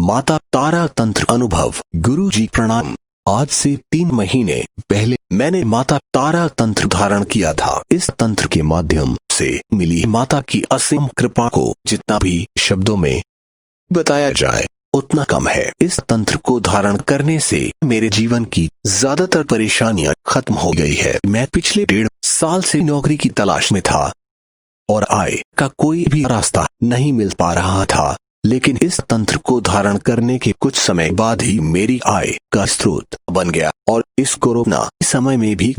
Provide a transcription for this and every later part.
माता तारा तंत्र अनुभव। गुरु जी प्रणाम। आज से 3 महीने पहले मैंने माता तारा तंत्र धारण किया था। इस तंत्र के माध्यम से मिली माता की असीम कृपा को जितना भी शब्दों में बताया जाए उतना कम है। इस तंत्र को धारण करने से मेरे जीवन की ज्यादातर परेशानियां खत्म हो गई है। मैं पिछले 1.5 साल से नौकरी की तलाश में था और आय का कोई भी रास्ता नहीं मिल पा रहा था, लेकिन इस तंत्र को धारण करने के कुछ समय बाद ही मेरी आय का स्रोत बन गया और इस कोरोना समय में भी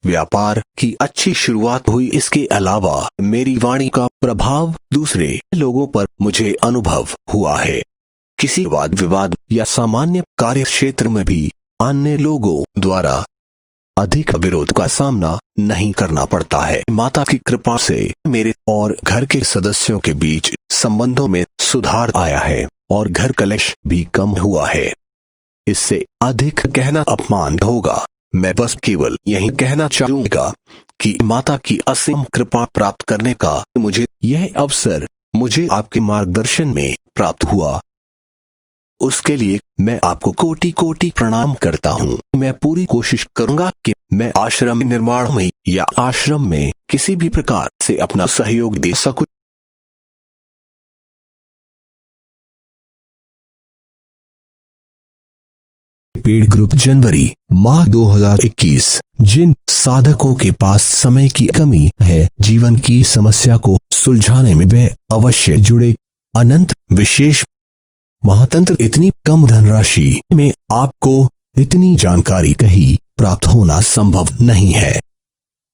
व्यापार की अच्छी शुरुआत हुई। इसके अलावा मेरी वाणी का प्रभाव दूसरे लोगों पर मुझे अनुभव हुआ है। किसी वाद विवाद या सामान्य कार्य क्षेत्र में भी अन्य लोगों द्वारा अधिक विरोध का सामना नहीं करना पड़ता है। माता की कृपा से मेरे और घर के सदस्यों के बीच संबंधों में सुधार आया है और घर कलेश भी कम हुआ है। इससे अधिक कहना अपमान होगा। मैं बस केवल यही कहना चाहूंगा कि माता की असीम कृपा प्राप्त करने का यह अवसर मुझे आपके मार्गदर्शन में प्राप्त हुआ। उसके लिए मैं आपको कोटि कोटि प्रणाम करता हूँ। मैं पूरी कोशिश करूंगा कि मैं आश्रम निर्माण में या आश्रम में किसी भी प्रकार से अपना सहयोग दे सकूं। पेड ग्रुप जनवरी माह 2021। जिन साधकों के पास समय की कमी है, जीवन की समस्या को सुलझाने में वे अवश्य जुड़े। अनंत विशेष महातंत्र। इतनी कम धनराशि में आपको इतनी जानकारी कहीं प्राप्त होना संभव नहीं है।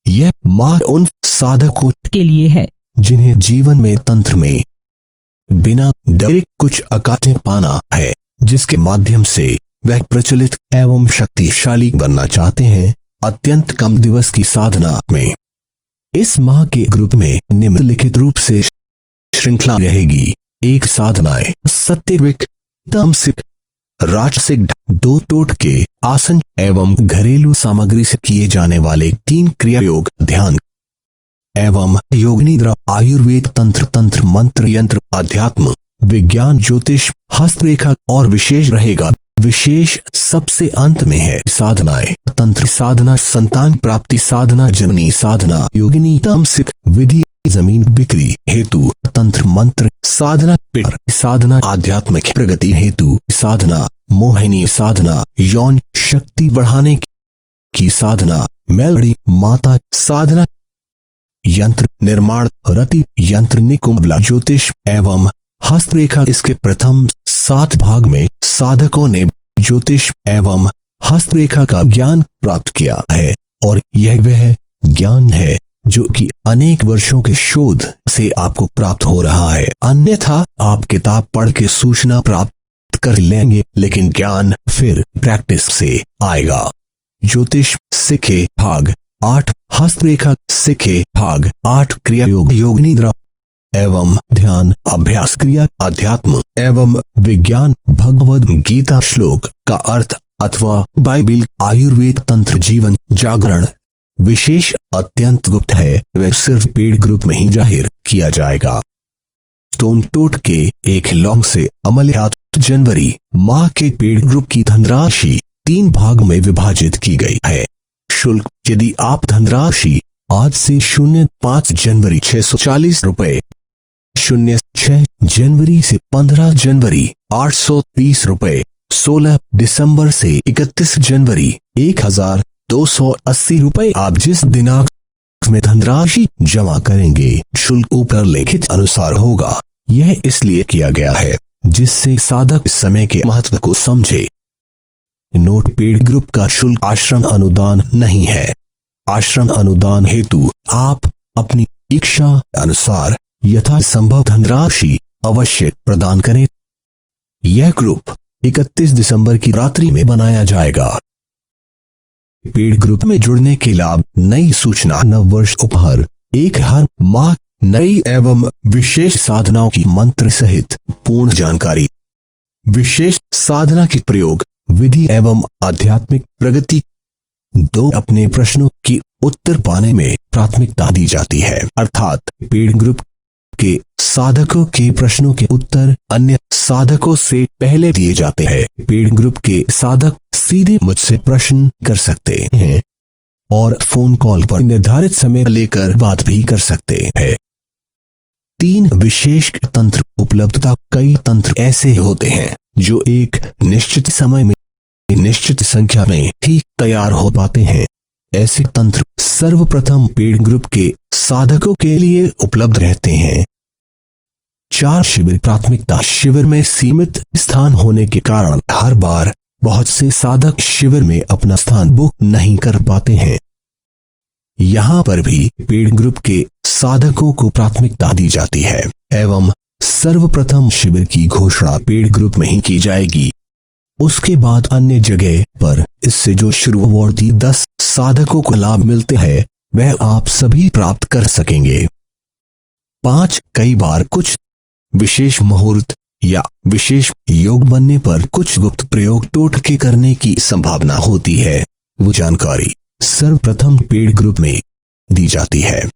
यह माह उन साधकों के लिए है जिन्हें जीवन में तंत्र में बिना डरे कुछ अकाटे पाना है, जिसके माध्यम से वह प्रचलित एवं शक्तिशाली बनना चाहते हैं। अत्यंत कम दिवस की साधना में इस माह के ग्रुप में निम्नलिखित रूप से श्रृंखला रहेगी। 1 साधनाएं सात्विक, तामसिक, राजसिक, 2 टोटके आसन एवं घरेलू सामग्री से किए जाने वाले 3 क्रिया योग, ध्यान एवं योग निद्रा, आयुर्वेद, तंत्र मंत्र यंत्र, अध्यात्म, विज्ञान, ज्योतिष, हस्तरेखा और विशेष रहेगा। विशेष सबसे अंत में है साधनाएं। तंत्र साधना, संतान प्राप्ति साधना, जननी साधना, योगिनी, तामसिक विधि, जमीन बिक्री हेतु, तंत्र मंत्र साधना, पितर साधना, आध्यात्मिक प्रगति हेतु साधना, मोहिनी साधना, यौन शक्ति बढ़ाने की साधना, मेलड़ी माता साधना, यंत्र निर्माण, रति यंत्र, निकुंभला, ज्योतिष एवं हस्तरेखा। इसके प्रथम 7 भाग में साधकों ने ज्योतिष एवं हस्तरेखा का ज्ञान प्राप्त किया है और यह वह ज्ञान है जो कि अनेक वर्षों के शोध से आपको प्राप्त हो रहा है। अन्यथा आप किताब पढ़ के सूचना प्राप्त कर लेंगे, लेकिन ज्ञान फिर प्रैक्टिस से आएगा। ज्योतिष सीखे भाग 8, हस्तरेखा सीखे भाग 8, क्रिया योग, योग निद्रा एवं ध्यान अभ्यास, क्रिया, अध्यात्म एवं विज्ञान, भगवद गीता श्लोक का अर्थ अथवा बाइबिल, आयुर्वेद, तंत्र, जीवन जागरण। विशेष अत्यंत गुप्त है, वह सिर्फ पेड ग्रुप में ही जाहिर किया जाएगा। स्टोन टोट के 1 लौंग से अमलियात। जनवरी माह के पेड ग्रुप की धनराशि 3 भाग में विभाजित की गई है। शुल्क, यदि आप धनराशि आज से 05 जनवरी 640 रुपए, 06 जनवरी से 15 जनवरी 830 रुपए, 16 दिसंबर से 31 जनवरी 1280 रुपए आप जिस दिनांक में धनराशि जमा करेंगे, शुल्क ऊपर लिखित अनुसार होगा। यह इसलिए किया गया है जिससे साधक समय के महत्व को समझे। नोट, पेड ग्रुप का शुल्क आश्रम अनुदान नहीं है। आश्रम अनुदान हेतु आप अपनी इच्छा अनुसार यथासंभव धनराशि अवश्य प्रदान करें। यह ग्रुप 31 दिसंबर की रात्रि में बनाया जाएगा। पेड ग्रुप में जुड़ने के लाभ, नई सूचना, नववर्ष उपहार, एक हर माह नई एवं विशेष साधनाओं की मंत्र सहित पूर्ण जानकारी, विशेष साधना की प्रयोग विधि एवं आध्यात्मिक प्रगति। 2 अपने प्रश्नों की उत्तर पाने में प्राथमिकता दी जाती है, अर्थात पेड ग्रुप के साधकों के प्रश्नों के उत्तर अन्य साधकों से पहले दिए जाते हैं। पेड ग्रुप के साधक सीधे मुझसे प्रश्न कर सकते हैं और फोन कॉल पर निर्धारित समय लेकर बात भी कर सकते हैं। 3 विशेष तंत्र उपलब्धता। कई तंत्र ऐसे होते हैं जो एक निश्चित समय में निश्चित संख्या में ही तैयार हो पाते हैं। ऐसे तंत्र सर्वप्रथम पेड ग्रुप के साधकों के लिए उपलब्ध रहते हैं। 4 शिविर। प्राथमिकता। शिविर में सीमित स्थान होने के कारण हर बार बहुत से साधक शिविर में अपना स्थान बुक नहीं कर पाते हैं। यहाँ पर भी पेड ग्रुप के साधकों को प्राथमिकता दी जाती है एवं सर्वप्रथम शिविर की घोषणा पेड ग्रुप में ही की जाएगी। उसके बाद अन्य जगह पर इससे जो शुरुआती 10 साधकों को लाभ मिलते हैं वह आप सभी प्राप्त कर सकेंगे। 5 कई बार कुछ विशेष मुहूर्त या विशेष योग बनने पर कुछ गुप्त प्रयोग टोटके करने की संभावना होती है। वो जानकारी सर्वप्रथम पेड ग्रुप में दी जाती है।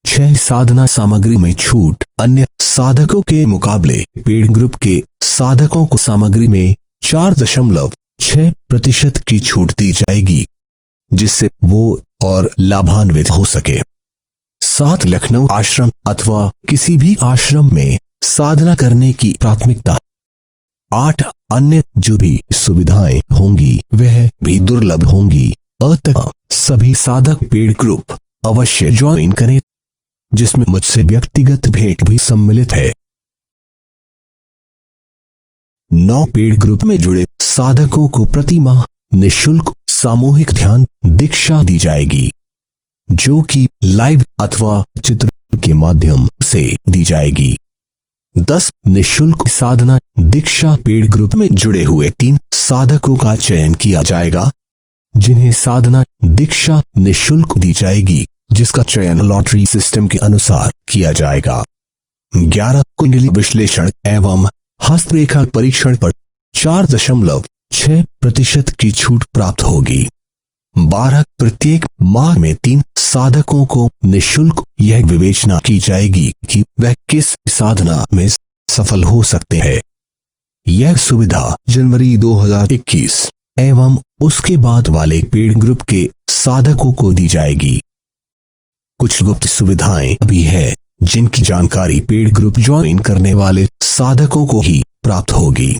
6 साधना सामग्री में छूट। अन्य साधकों के मुकाबले पेड ग्रुप के साधकों को सामग्री में 4.6% की छूट दी जाएगी जिससे वो और लाभान्वित हो सके। 7 लखनऊ आश्रम अथवा किसी भी आश्रम में साधना करने की प्राथमिकता। 8 अन्य जो भी सुविधाएं होंगी वह भी दुर्लभ होंगी। अतः सभी साधक पेड ग्रुप अवश्य ज्वाइन करें जिसमें मुझसे व्यक्तिगत भेंट भी सम्मिलित है। 9 पेड ग्रुप में जुड़े साधकों को प्रति माह निःशुल्क सामूहिक ध्यान दीक्षा दी जाएगी जो कि लाइव अथवा चित्र के माध्यम से दी जाएगी। 10 निःशुल्क साधना दीक्षा। पेड ग्रुप में जुड़े हुए 3 साधकों का चयन किया जाएगा जिन्हें साधना दीक्षा निःशुल्क दी जाएगी जिसका चयन लॉटरी सिस्टम के अनुसार किया जाएगा। 11 कुंडली विश्लेषण एवं हस्तरेखा परीक्षण पर 4.6% की छूट प्राप्त होगी। 12 प्रत्येक माह में 3 साधकों को निःशुल्क यह विवेचना की जाएगी कि वह किस साधना में सफल हो सकते हैं। यह सुविधा जनवरी 2021 एवं उसके बाद वाले पेड ग्रुप के साधकों को दी जाएगी। कुछ गुप्त सुविधाएं भी है जिनकी जानकारी पेड ग्रुप ज्वाइन करने वाले साधकों को ही प्राप्त होगी।